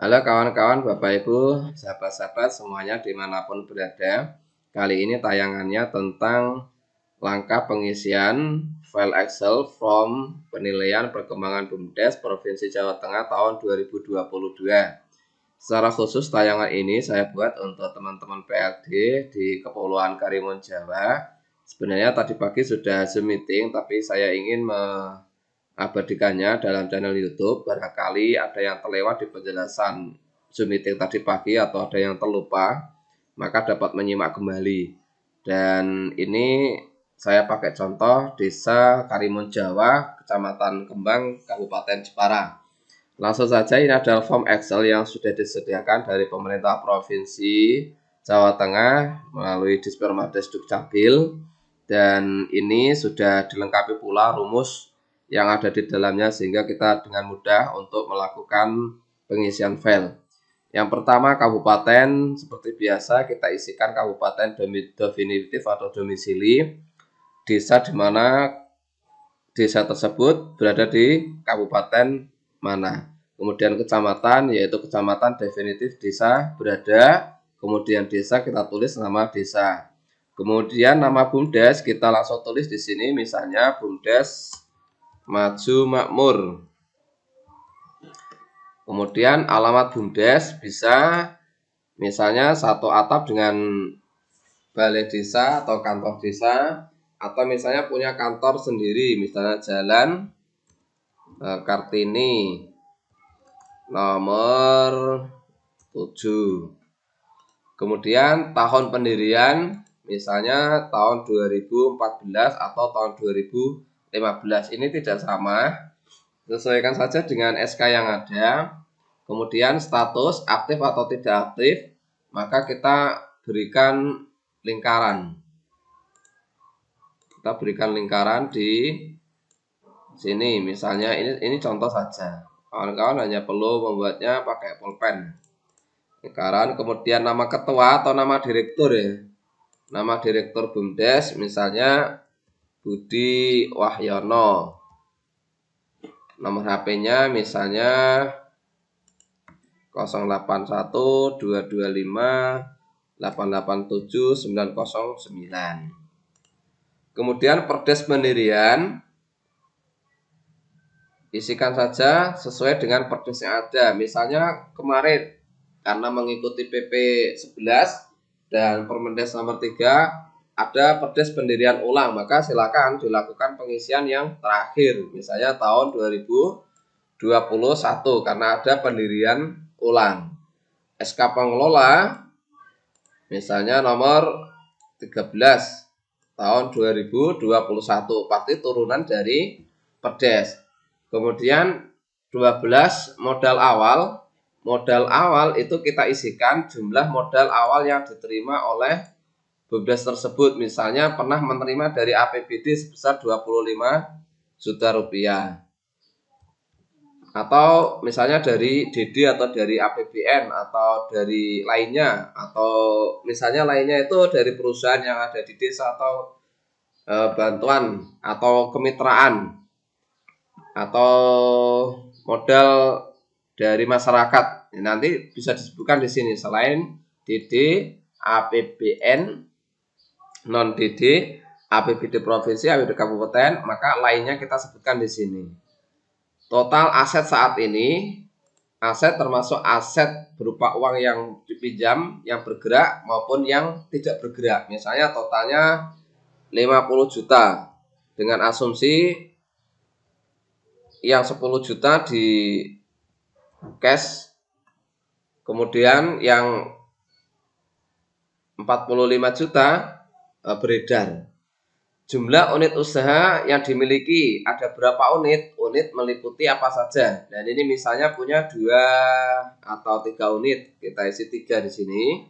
Halo kawan-kawan, Bapak Ibu, sahabat-sahabat semuanya dimanapun berada. Kali ini tayangannya tentang langkah pengisian file Excel from penilaian perkembangan BUMDes Provinsi Jawa Tengah tahun 2022. Secara khusus tayangan ini saya buat untuk teman-teman PLD di Kepulauan Karimun Jawa. Sebenarnya tadi pagi sudah Zoom meeting, tapi saya ingin abadikannya dalam channel YouTube. Barangkali ada yang terlewat di penjelasan Zoom meeting tadi pagi atau ada yang terlupa, maka dapat menyimak kembali. Dan ini saya pakai contoh Desa Karimun Jawa, Kecamatan Kembang, Kabupaten Jepara. Langsung saja, ini adalah form Excel yang sudah disediakan dari pemerintah Provinsi Jawa Tengah melalui Dispermades Dukcapil. Dan ini sudah dilengkapi pula rumus yang ada di dalamnya sehingga kita dengan mudah untuk melakukan pengisian file. Yang pertama kabupaten, seperti biasa kita isikan kabupaten definitif atau domisili, desa di mana desa tersebut berada di kabupaten mana. Kemudian kecamatan, yaitu kecamatan definitif desa berada, kemudian desa kita tulis nama desa. Kemudian nama BUMDes kita langsung tulis di sini, misalnya BUMDes Maju Makmur. Kemudian alamat BUMDes bisa misalnya satu atap dengan balai desa atau kantor desa, atau misalnya punya kantor sendiri, misalnya Jalan Kartini nomor 7. Kemudian tahun pendirian misalnya tahun 2014 atau tahun 2015. Ini tidak sama, sesuaikan saja dengan SK yang ada. Kemudian status aktif atau tidak aktif, maka kita berikan lingkaran. Kita berikan lingkaran di sini, misalnya ini contoh saja. Kawan-kawan hanya perlu membuatnya pakai pulpen. Lingkaran, kemudian nama ketua atau nama direktur ya. Nama direktur BUMDes misalnya Budi Wahyono. Nomor HP-nya misalnya 081 225 887 909. Kemudian perdes pendirian isikan saja sesuai dengan perdes yang ada. Misalnya kemarin karena mengikuti PP 11 dan Permendes nomor 3 ada perdes pendirian ulang, maka silakan dilakukan pengisian yang terakhir, misalnya tahun 2021 karena ada pendirian ulang. SK pengelola misalnya nomor 13 tahun 2021, pasti turunan dari perdes. Kemudian 12 modal awal. Modal awal itu kita isikan jumlah modal awal yang diterima oleh BUMDes tersebut. Misalnya pernah menerima dari APBD sebesar 25 juta rupiah. Atau misalnya dari DD atau dari APBN atau dari lainnya. Atau misalnya lainnya itu dari perusahaan yang ada di desa atau bantuan atau kemitraan. Atau modal dari masyarakat. Nanti bisa disebutkan di sini selain DD, APBN, non DD, APBD provinsi, APBD kabupaten, maka lainnya kita sebutkan di sini. Total aset saat ini, aset termasuk aset berupa uang yang dipinjam, yang bergerak maupun yang tidak bergerak. Misalnya totalnya 50 juta dengan asumsi yang 10 juta di cash, kemudian yang 45 juta beredar. Jumlah unit usaha yang dimiliki ada berapa unit? Unit meliputi apa saja? Dan ini misalnya punya 2 atau 3 unit, kita isi 3 di sini,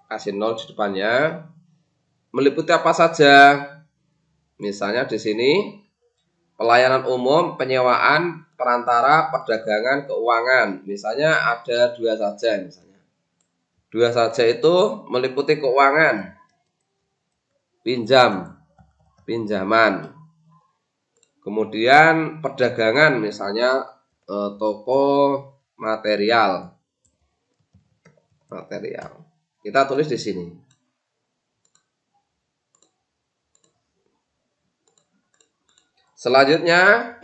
kasih 0 di depannya. Meliputi apa saja? Misalnya di sini pelayanan umum, penyewaan, perantara, perdagangan, keuangan. Misalnya ada 2 saja, misalnya 2 saja itu meliputi keuangan, pinjaman. Kemudian perdagangan, misalnya toko material. Kita tulis di sini. Selanjutnya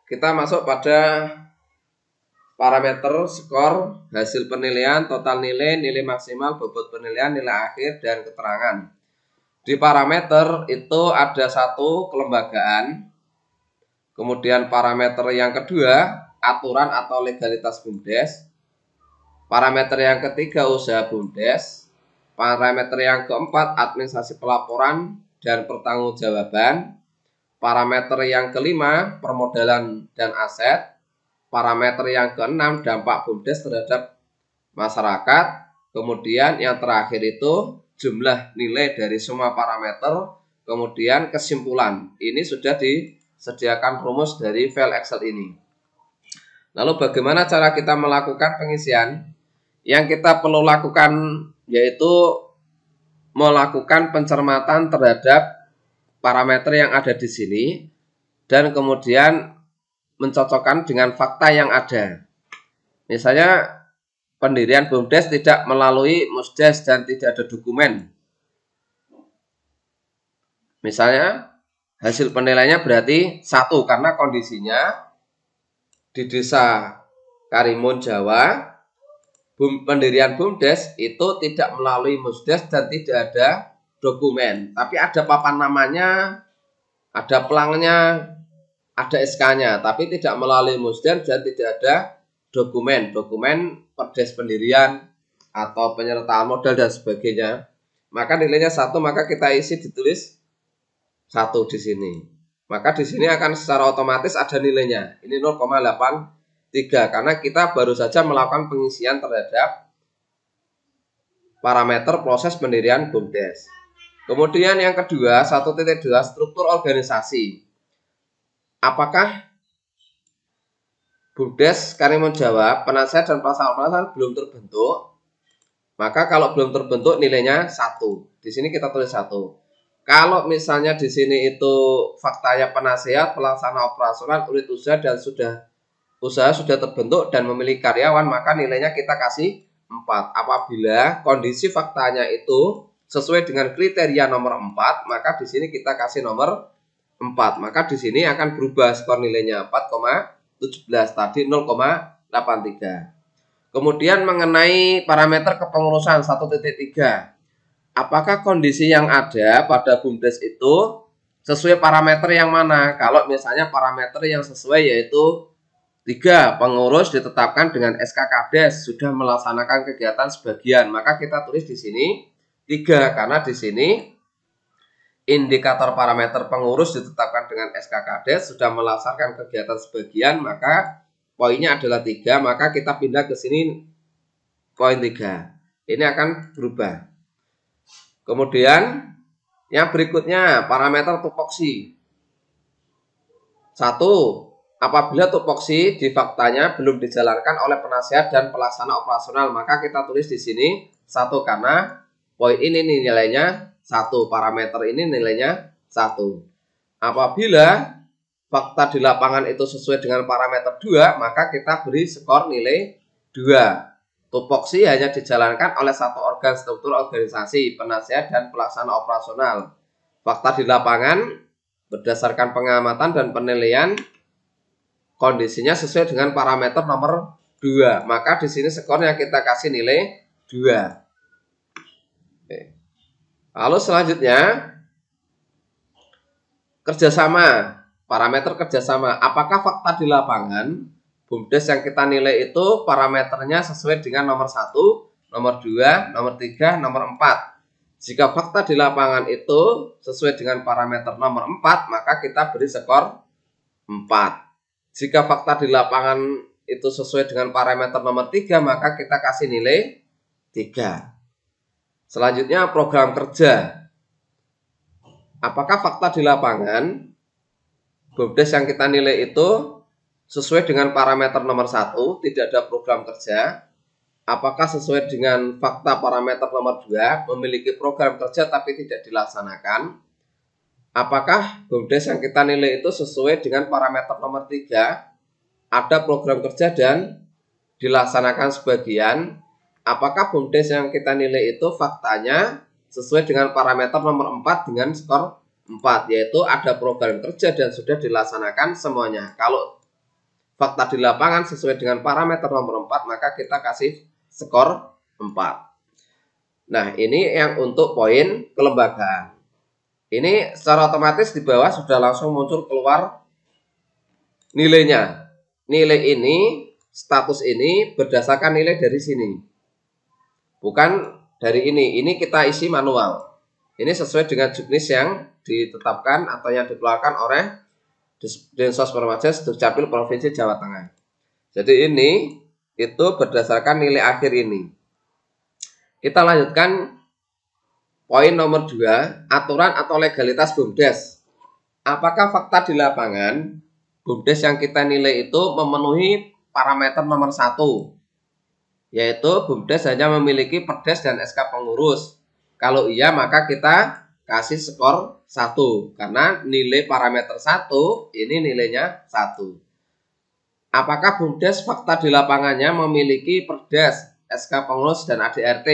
kita masuk pada parameter skor, hasil penilaian, total nilai, nilai maksimal, bobot penilaian, nilai akhir, dan keterangan. Di parameter itu ada satu, kelembagaan. Kemudian parameter yang kedua, aturan atau legalitas BUMDes. Parameter yang ketiga, usaha BUMDes. Parameter yang keempat, administrasi pelaporan dan pertanggungjawaban. Parameter yang kelima, permodalan dan aset. Parameter yang keenam, dampak BUMDes terhadap masyarakat. Kemudian yang terakhir itu jumlah nilai dari semua parameter. Kemudian kesimpulan. Ini sudah disediakan rumus dari file Excel ini. Lalu bagaimana cara kita melakukan pengisian? Yang kita perlu lakukan yaitu melakukan pencermatan terhadap parameter yang ada di sini dan kemudian mencocokkan dengan fakta yang ada. Misalnya pendirian BUMDes tidak melalui Musdes dan tidak ada dokumen. Misalnya hasil penilaiannya berarti 1 karena kondisinya di desa Karimun, Jawa, pendirian BUMDes itu tidak melalui Musdes dan tidak ada dokumen, tapi ada papan namanya, ada pelangnya, ada SK-nya, tapi tidak melalui Musdes dan tidak ada dokumen perdes pendirian atau penyertaan modal dan sebagainya. Maka nilainya 1, maka kita isi ditulis 1 di sini. Maka di sini akan secara otomatis ada nilainya. Ini 0,83 karena kita baru saja melakukan pengisian terhadap parameter proses pendirian BUMDes. Kemudian yang kedua, 1.2 struktur organisasi. Apakah BUMDes Karimun Jawa, penasihat dan pelaksana belum terbentuk? Maka kalau belum terbentuk nilainya 1. Di sini kita tulis 1. Kalau misalnya di sini itu faktanya penasihat, pelaksana operasional, unit usaha dan usaha sudah terbentuk dan memiliki karyawan, maka nilainya kita kasih 4. Apabila kondisi faktanya itu sesuai dengan kriteria nomor 4, maka di sini kita kasih nomor 4. Maka di sini akan berubah skor nilainya 4,17 tadi 0,83. Kemudian mengenai parameter kepengurusan 1.3. Apakah kondisi yang ada pada BUMDes itu sesuai parameter yang mana? Kalau misalnya parameter yang sesuai yaitu 3, pengurus ditetapkan dengan SK Kades sudah melaksanakan kegiatan sebagian, maka kita tulis di sini 3 karena di sini indikator parameter pengurus ditetapkan dengan SK Kades sudah melaksanakan kegiatan sebagian, maka poinnya adalah 3, maka kita pindah ke sini poin 3. Ini akan berubah. Kemudian yang berikutnya parameter tupoksi. 1. Apabila tupoksi di faktanya belum dijalankan oleh penasihat dan pelaksana operasional, maka kita tulis di sini 1 karena poin ini nilainya 1, parameter ini nilainya 1. Apabila fakta di lapangan itu sesuai dengan parameter 2, maka kita beri skor nilai 2. Tupoksi hanya dijalankan oleh satu organ struktur organisasi, penasihat dan pelaksana operasional. Fakta di lapangan berdasarkan pengamatan dan penilaian kondisinya sesuai dengan parameter nomor 2. Maka di sini skornya kita kasih nilai 2. Oke. Lalu selanjutnya kerjasama. Parameter kerjasama. Apakah fakta di lapangan BUMDes yang kita nilai itu parameternya sesuai dengan nomor 1, nomor 2, nomor 3, nomor 4. Jika fakta di lapangan itu sesuai dengan parameter nomor 4, maka kita beri skor 4. Jika fakta di lapangan itu sesuai dengan parameter nomor 3, maka kita kasih nilai 3. Selanjutnya program kerja. Apakah fakta di lapangan BUMDes yang kita nilai itu sesuai dengan parameter nomor 1, tidak ada program kerja? Apakah sesuai dengan fakta parameter nomor 2, memiliki program kerja tapi tidak dilaksanakan? Apakah BUMDes yang kita nilai itu sesuai dengan parameter nomor 3, ada program kerja dan dilaksanakan sebagian, apakah BUMDes yang kita nilai itu faktanya sesuai dengan parameter nomor 4 dengan skor 4, yaitu ada program kerja dan sudah dilaksanakan semuanya. Kalau fakta di lapangan sesuai dengan parameter nomor 4, maka kita kasih skor 4. Nah, ini yang untuk poin kelembagaan. Ini secara otomatis di bawah sudah langsung muncul keluar nilainya. Nilai ini, status ini berdasarkan nilai dari sini. Bukan dari ini. Ini kita isi manual. Ini sesuai dengan juknis yang ditetapkan atau yang dikeluarkan oleh Dinsos Permajis Dukcapil Provinsi Jawa Tengah. Jadi ini itu berdasarkan nilai akhir ini. Kita lanjutkan poin nomor 2, aturan atau legalitas BUMDes. Apakah fakta di lapangan BUMDes yang kita nilai itu memenuhi parameter nomor 1, yaitu BUMDes hanya memiliki perdes dan SK pengurus. Kalau iya, maka kita kasih skor 1, karena nilai parameter 1 ini nilainya 1. Apakah BUMDes fakta di lapangannya memiliki perdes, SK pengurus dan ADRT?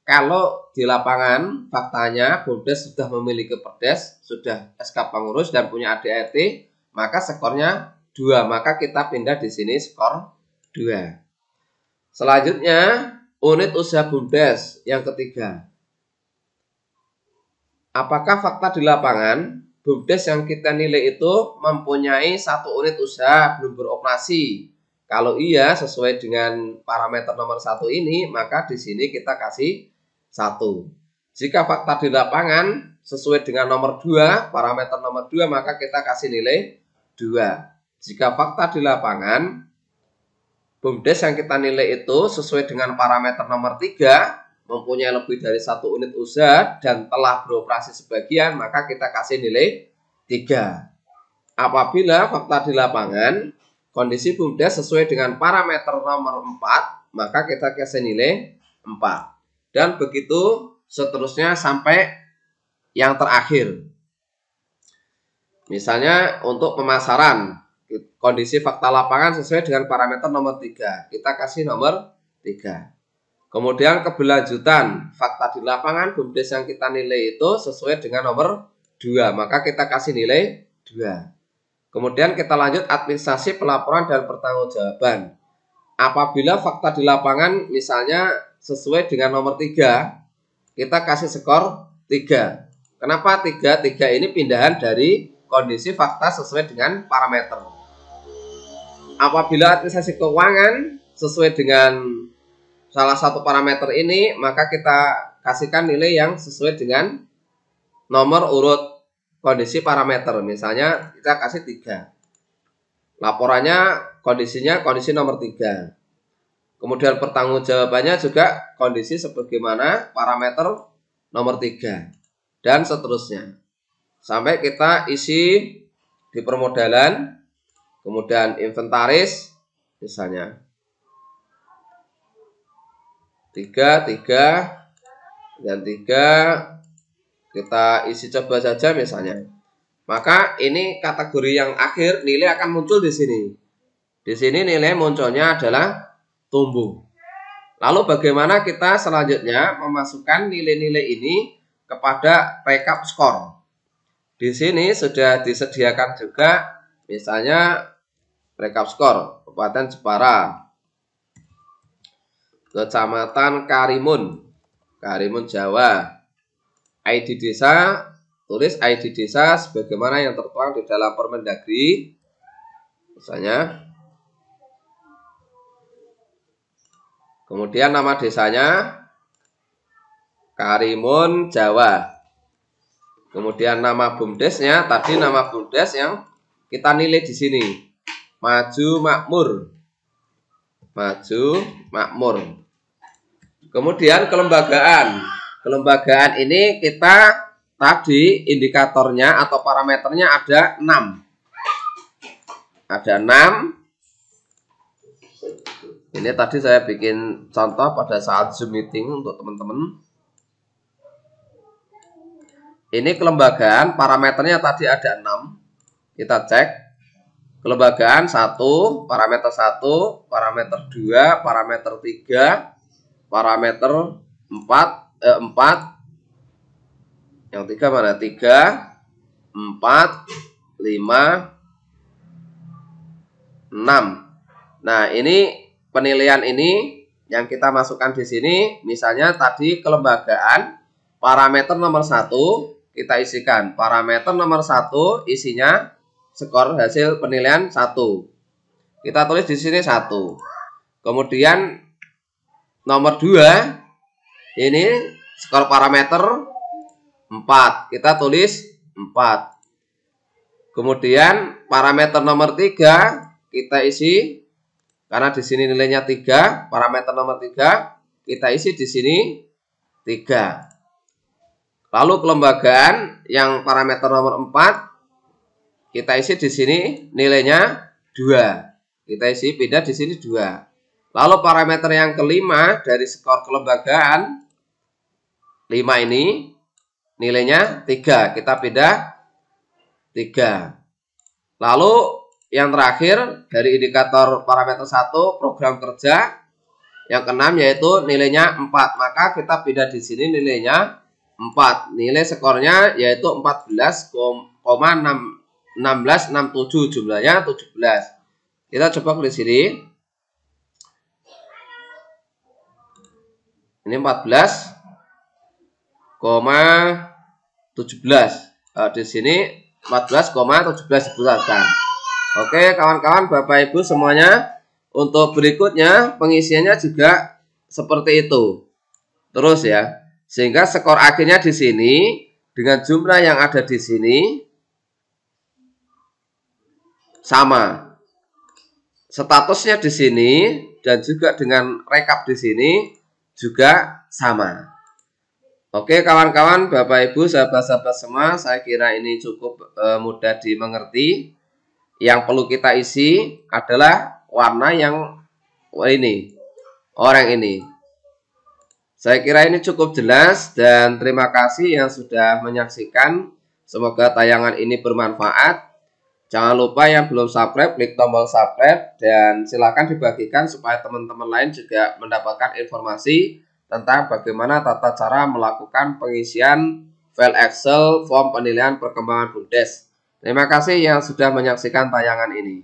Kalau di lapangan faktanya BUMDes sudah memiliki perdes, sudah SK pengurus dan punya ADRT, maka skornya 2. Maka kita pindah di sini skor 2. Selanjutnya unit usaha BUMDes yang ketiga. Apakah fakta di lapangan BUMDes yang kita nilai itu mempunyai 1 unit usaha belum beroperasi? Kalau iya, sesuai dengan parameter nomor 1 ini, maka di sini kita kasih 1. Jika fakta di lapangan sesuai dengan nomor 2, parameter nomor 2, maka kita kasih nilai 2. Jika fakta di lapangan BUMDes yang kita nilai itu sesuai dengan parameter nomor 3, mempunyai lebih dari 1 unit usaha dan telah beroperasi sebagian, maka kita kasih nilai 3. Apabila fakta di lapangan kondisi BUMDes sesuai dengan parameter nomor 4, maka kita kasih nilai 4. Dan begitu seterusnya sampai yang terakhir. Misalnya untuk pemasaran, kondisi fakta lapangan sesuai dengan parameter nomor 3, kita kasih nomor 3. Kemudian keberlanjutan, fakta di lapangan BUMDes yang kita nilai itu sesuai dengan nomor 2, maka kita kasih nilai 2. Kemudian kita lanjut administrasi pelaporan dan pertanggungjawaban. Apabila fakta di lapangan misalnya sesuai dengan nomor 3, kita kasih skor 3. Kenapa 3? 3 ini pindahan dari kondisi fakta sesuai dengan parameter. Apabila administrasi keuangan sesuai dengan salah satu parameter ini, maka kita kasihkan nilai yang sesuai dengan nomor urut kondisi parameter. Misalnya kita kasih 3. Laporannya kondisinya kondisi nomor 3. Kemudian pertanggungjawabannya juga kondisi sebagaimana parameter nomor 3. Dan seterusnya. Sampai kita isi di permodalan, kemudian inventaris, misalnya 3, dan 3 kita isi coba saja misalnya. Maka ini kategori yang akhir, nilai akan muncul di sini. Di sini nilai munculnya adalah tumbuh. Lalu bagaimana kita selanjutnya memasukkan nilai-nilai ini kepada rekap skor? Di sini sudah disediakan juga misalnya rekap skor Kabupaten Jepara, Kecamatan Karimun, Jawa. ID desa, tulis ID desa sebagaimana yang tertuang di dalam Permendagri. Misalnya. Kemudian nama desanya Karimun, Jawa. Kemudian nama BUMDesnya, tadi nama BUMDes yang kita nilai di sini. Maju Makmur. Kemudian kelembagaan. Kelembagaan ini kita tadi indikatornya atau parameternya ada 6. Ada 6. Ini tadi saya bikin contoh pada saat Zoom meeting untuk teman-teman. Ini kelembagaan, parameternya tadi ada 6. Kita cek. kelembagaan 1, parameter 1, parameter 2, parameter 3, parameter 4, yang 3 mana? 3, 4, 5, 6. Nah, ini penilaian ini yang kita masukkan di sini, misalnya tadi kelembagaan parameter nomor 1 kita isikan. Parameter nomor 1 isinya skor hasil penilaian 1. Kita tulis di sini 1. Kemudian nomor 2 ini skor parameter 4. Kita tulis 4. Kemudian parameter nomor 3 kita isi, karena di sini nilainya 3, parameter nomor 3 kita isi di sini 3. Lalu kelembagaan yang parameter nomor 4 kita isi di sini nilainya 2. Kita isi pindah di sini 2. Lalu parameter yang kelima dari skor kelembagaan 5 ini nilainya 3. Kita pindah 3. Lalu yang terakhir dari indikator parameter 1 program kerja yang keenam yaitu nilainya 4. Maka kita pindah di sini nilainya 4. Nilai skornya yaitu 14,1667, jumlahnya 17. Kita coba di sini. Ini 14,17. Di sini 14,17 dibulatkan. Oke, kawan-kawan, Bapak Ibu semuanya, untuk berikutnya pengisiannya juga seperti itu. Terus ya, sehingga skor akhirnya di sini dengan jumlah yang ada di sini sama. Statusnya di sini dan juga dengan rekap di sini juga sama. Oke, kawan-kawan, Bapak Ibu, sahabat-sahabat semua, saya kira ini cukup mudah dimengerti. Yang perlu kita isi adalah warna yang ini, oranye ini. Saya kira ini cukup jelas dan terima kasih yang sudah menyaksikan. Semoga tayangan ini bermanfaat. Jangan lupa yang belum subscribe, klik tombol subscribe dan silakan dibagikan supaya teman-teman lain juga mendapatkan informasi tentang bagaimana tata cara melakukan pengisian file Excel form penilaian perkembangan BUMDes. Terima kasih yang sudah menyaksikan tayangan ini.